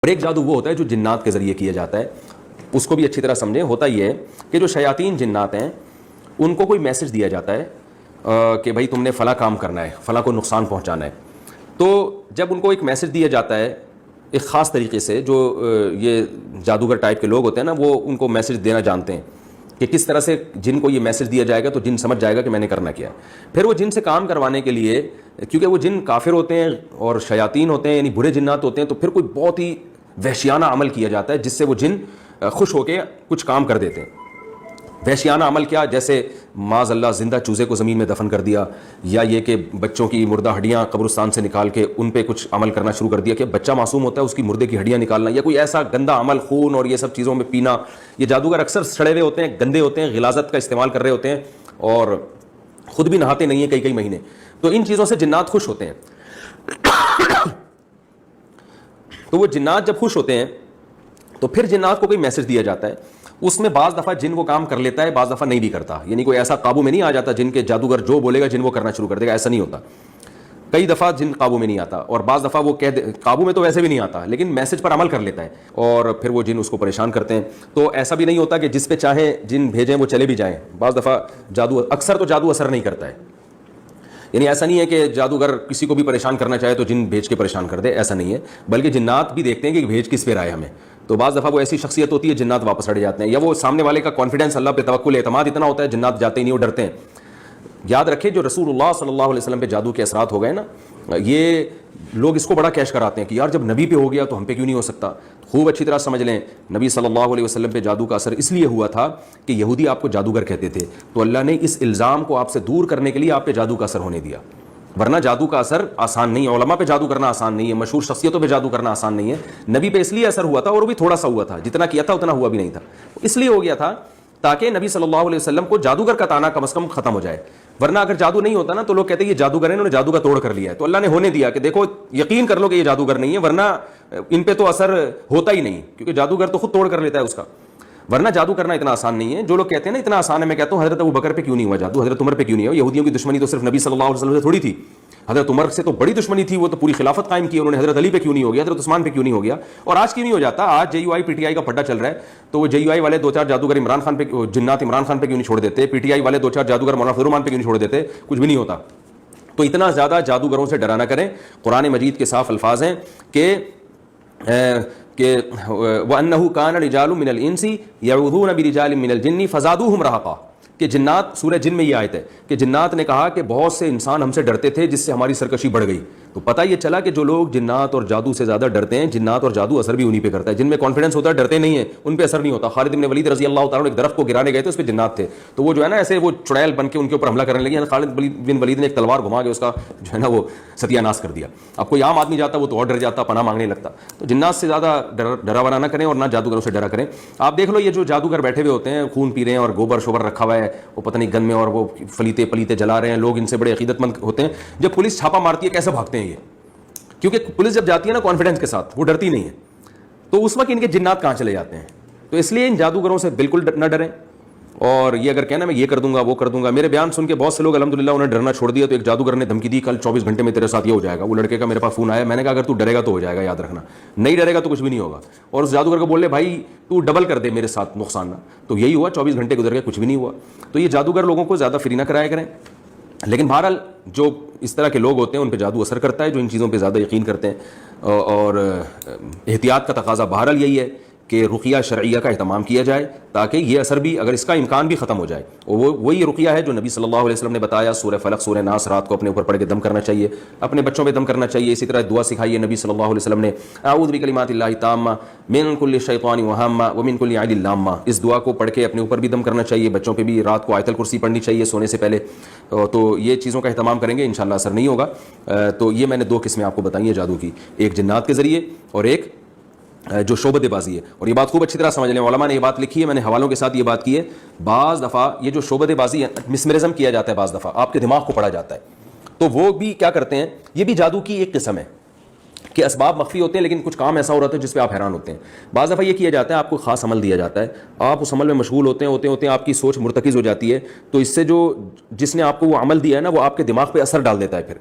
اور ایک جادو وہ ہوتا ہے جو جنات کے ذریعے کیا جاتا ہے، اس کو بھی اچھی طرح سمجھیں. ہوتا یہ ہے کہ جو شیاطین جنات ہیں ان کو کوئی میسج دیا جاتا ہے کہ بھائی تم نے فلاں کام کرنا ہے، فلاں کو نقصان پہنچانا ہے. تو جب ان کو ایک میسج دیا جاتا ہے ایک خاص طریقے سے، جو یہ جادوگر ٹائپ کے لوگ ہوتے ہیں نا، وہ ان کو میسج دینا جانتے ہیں کہ کس طرح سے جن کو یہ میسج دیا جائے گا تو جن سمجھ جائے گا کہ میں نے کرنا کیا ہے. پھر وہ جن سے کام کروانے کے لیے، کیونکہ وہ جن کافر ہوتے ہیں اور شیاطین ہوتے ہیں، یعنی برے جنات ہوتے ہیں، تو پھر کوئی بہت ہی وحشیانہ عمل کیا جاتا ہے جس سے وہ جن خوش ہو کے کچھ کام کر دیتے ہیں. وحشیانہ عمل کیا؟ جیسے معاذ اللہ زندہ چوزے کو زمین میں دفن کر دیا، یا یہ کہ بچوں کی مردہ ہڈیاں قبرستان سے نکال کے ان پہ کچھ عمل کرنا شروع کر دیا کہ بچہ معصوم ہوتا ہے اس کی مردے کی ہڈیاں نکالنا، یا کوئی ایسا گندا عمل، خون اور یہ سب چیزوں میں پینا. یہ جادوگر اکثر سڑے ہوئے ہوتے ہیں، گندے ہوتے ہیں، غلاظت کا استعمال کر رہے ہوتے ہیں اور خود بھی نہاتے نہیں ہیں کئی کئی مہینے. تو ان چیزوں سے جنات خوش ہوتے ہیں. تو وہ جنات جب خوش ہوتے ہیں تو پھر جنات کو کوئی میسج دیا جاتا ہے. اس میں بعض دفعہ جن وہ کام کر لیتا ہے، بعض دفعہ نہیں بھی کرتا. یعنی کوئی ایسا قابو میں نہیں آ جاتا جن کے جادوگر جو بولے گا جن وہ کرنا شروع کر دے گا، ایسا نہیں ہوتا. کئی دفعہ جن قابو میں نہیں آتا، اور بعض دفعہ وہ قابو میں تو ویسے بھی نہیں آتا لیکن میسج پر عمل کر لیتا ہے اور پھر وہ جن اس کو پریشان کرتے ہیں. تو ایسا بھی نہیں ہوتا کہ جس پہ چاہیں جن بھیجیں وہ چلے بھی جائیں. بعض دفعہ اکثر تو جادو اثر نہیں کرتا ہے. یعنی ایسا نہیں ہے کہ جادوگر کسی کو بھی پریشان کرنا چاہے تو جن بھیج کے پریشان کر دے، ایسا نہیں ہے. بلکہ جنات بھی دیکھتے ہیں کہ بھیج کس پہ آئے ہمیں. تو بعض دفعہ وہ ایسی شخصیت ہوتی ہے جنات واپس ہٹ جاتے ہیں، یا وہ سامنے والے کا کانفیڈنس، اللہ پہ توکل، اعتماد اتنا ہوتا ہے جنات جاتے ہی نہیں، وہ ڈرتے ہیں. یاد رکھیں جو رسول اللہ صلی اللہ علیہ وسلم پہ جادو کے اثرات ہو گئے نا، یہ لوگ اس کو بڑا کیش کراتے ہیں کہ یار جب نبی پہ ہو گیا تو ہم پہ کیوں نہیں ہو سکتا. خوب اچھی طرح سمجھ لیں، نبی صلی اللہ علیہ وسلم پہ جادو کا اثر اس لیے ہوا تھا کہ یہودی آپ کو جادوگر کہتے تھے، تو اللہ نے اس الزام کو آپ سے دور کرنے کے لیے آپ پہ جادو کا اثر ہونے دیا. ورنہ جادو کا اثر آسان نہیں ہے، علماء پہ جادو کرنا آسان نہیں ہے، مشہور شخصیتوں پہ جادو کرنا آسان نہیں ہے. نبی پہ اس لیے اثر ہوا تھا، اور وہ بھی تھوڑا سا ہوا تھا، جتنا کیا تھا اتنا ہوا بھی نہیں تھا. اس لیے ہو گیا تھا تاکہ نبی صلی اللہ علیہ وسلم کو جادوگر کا تانا کم از کم ختم ہو جائے. ورنہ اگر جادو نہیں ہوتا نا تو لوگ کہتے ہیں یہ جادوگر ہیں، انہوں نے جادو کا توڑ کر لیا ہے. تو اللہ نے ہونے دیا کہ دیکھو یقین کر لو کہ یہ جادوگر نہیں ہے، ورنہ ان پہ تو اثر ہوتا ہی نہیں، کیونکہ جادوگر تو خود توڑ کر لیتا ہے اس کا. ورنہ جادو کرنا اتنا آسان نہیں ہے. جو لوگ کہتے ہیں نا اتنا آسان ہے، میں کہتا ہوں حضرت ابو بکر پہ کیوں نہیں ہوا جادو، حضرت عمر پہ کیوں نہیں ہوا. یہودیوں کی دشمنی تو صرف نبی صلی اللہ علیہ وسلم سے تھوڑی تھی، حضرت عمر سے تو بڑی دشمنی تھی، وہ تو پوری خلافت قائم کی، انہوں نے حضرت علی پہ کیوں نہیں ہو گیا، حضرت عثمان پہ کیوں نہیں ہو گیا. اور آج کیوں نہیں ہو جاتا؟ آج جے you I P T I کا پھڈا چل رہا ہے، تو وہ جے یو آئی والے دو چار جادوگر عمران خان پہ، جنات عمران خان پہ کیوں نہیں چھوڑ دیتے؟ پی ٹی آئی والے دو چار جادوگر مولانا فضل الرحمان پہ کیوں نہیں چھوڑ دیتے؟ کچھ بھی نہیں ہوتا. تو اتنا زیادہ جادوگروں سے ڈرا نہ کریں. قرآن مجید کے صاف الفاظ ہیں کہ وَأَنَّهُ كَانَ رِجَالٌ مِّنَ الْإِنسِ يَعُوذُونَ بِرِجَالٍ مِّنَ الْجِنِّ فَزَادُوهُمْ رَهَقًا. کہ جنات، سورہ جن میں یہ آیت ہے کہ جنات نے کہا کہ بہت سے انسان ہم سے ڈرتے تھے جس سے ہماری سرکشی بڑھ گئی. تو پتہ یہ چلا کہ جو لوگ جنات اور جادو سے زیادہ ڈرتے ہیں، جنات اور جادو اثر بھی انہی پہ کرتا ہے. جن میں کانفیڈنس ہوتا ہے ڈرتے نہیں ہیں، ان پہ اثر نہیں ہوتا. خالد بن ولید رضی اللہ تعالیٰ عنہ ایک درخت کو گرانے گئے تھے، اس پہ جنات تھے، تو وہ جو ہے نا ایسے وہ چڑیل بن کے ان کے اوپر حملہ کرنے لگے. خالد بن ولید نے ایک تلوار گھما کے اس کا جو ہے نا وہ ستیہ ناش کر دیا. اب کوئی عام آدمی جاتا وہ تو اور ڈر جاتا، پناہ مانگنے لگتا. تو جنات سے زیادہ ڈراونا نہ کریں اور نہ جادوگروں سے ڈرا کریں. آپ دیکھ لو یہ جو جادوگر بیٹھے ہوئے ہوتے ہیں، خون پی رہے ہیں اور گوبر شوبر رکھا ہوا ہے وہ پتہ نہیں گن میں، اور وہ فلیتے پلیتے جلا رہے ہیں، لوگ ان سے بڑے عقیدت مند ہوتے ہیں. جب پولیس چھاپا مارتی ہے کیسے بھاگتے ہیں یہ؟ کیونکہ پولیس جب جاتی ہے نا کانفیڈنس کے ساتھ، وہ ڈرتی نہیں ہے. تو اس وقت ان کے جنات کہاں چلے جاتے ہیں. تو اس لیے ان جادوگروں سے بالکل نہ ڈریں. اور یہ اگر کہنا میں یہ کر دوں گا وہ کر دوں گا، میرے بیان سن کے بہت سے لوگ الحمدللہ انہیں ڈرنا چھوڑ دیا. تو ایک جادوگر نے دھمکی دی کل 24 گھنٹے میں تیرے ساتھ یہ ہو جائے گا. وہ لڑکے کا میرے پاس فون آیا، میں نے کہا اگر تو ڈرے گا تو ہو جائے گا، یاد رکھنا، نہیں ڈرے گا تو کچھ بھی نہیں ہوگا. اور اس جادوگر کو بول لے بھائی تو ڈبل کر دے میرے ساتھ نقصان نہ. تو یہی ہوا، 24 گھنٹے گزر گئے، کچھ بھی نہیں ہوا. تو یہ جادوگر لوگوں کو زیادہ فری نہ کرایا کریں. لیکن بہرحال جو اس طرح کے لوگ ہوتے ہیں ان پہ جادو اثر کرتا ہے، جو ان چیزوں پہ زیادہ یقین کرتے ہیں. اور احتیاط کا تقاضا بہرحال یہی ہے کہ رقیہ شرعیہ کا اہتمام کیا جائے تاکہ یہ اثر بھی، اگر اس کا امکان بھی ختم ہو جائے. وہی رقیہ ہے جو نبی صلی اللہ علیہ وسلم نے بتایا. سورہ فلق، سورہ ناس رات کو اپنے اوپر پڑھ کے دم کرنا چاہیے، اپنے بچوں پہ دم کرنا چاہیے. اسی طرح دعا سکھائی ہے نبی صلی اللہ علیہ وسلم نے، اعوذ بکلمات اللہ التامہ من کل شیطان وہامہ ومن کل عین لامہ. اس دعا کو پڑھ کے اپنے اوپر بھی دم کرنا چاہیے، بچوں پہ بھی رات کو آیت الکرسی پڑھنی چاہیے سونے سے پہلے. تو یہ چیزوں کا اہتمام کریں گے انشاءاللہ اثر نہیں ہوگا. تو یہ میں نے دو قسمیں آپ کو بتائی ہیں جادو کی، ایک جنات کے ذریعے اور ایک جو شعبدے بازی ہے. اور یہ بات خوب اچھی طرح سمجھ لیں، علماء نے یہ بات لکھی ہے، میں نے حوالوں کے ساتھ یہ بات کی ہے. بعض دفعہ یہ جو شعبدے بازی ہے، مسمرزم کیا جاتا ہے، بعض دفعہ آپ کے دماغ کو پڑھا جاتا ہے. تو وہ بھی کیا کرتے ہیں، یہ بھی جادو کی ایک قسم ہے کہ اسباب مخفی ہوتے ہیں لیکن کچھ کام ایسا ہو رہا ہے جس پہ آپ حیران ہوتے ہیں. بعض دفعہ یہ کیا جاتا ہے، آپ کو خاص عمل دیا جاتا ہے، آپ اس عمل میں مشغول ہوتے آپ کی سوچ مرتکز ہو جاتی ہے. تو اس سے جو جس نے آپ کو وہ عمل دیا ہے نا وہ آپ کے دماغ پہ اثر ڈال دیتا ہے. پھر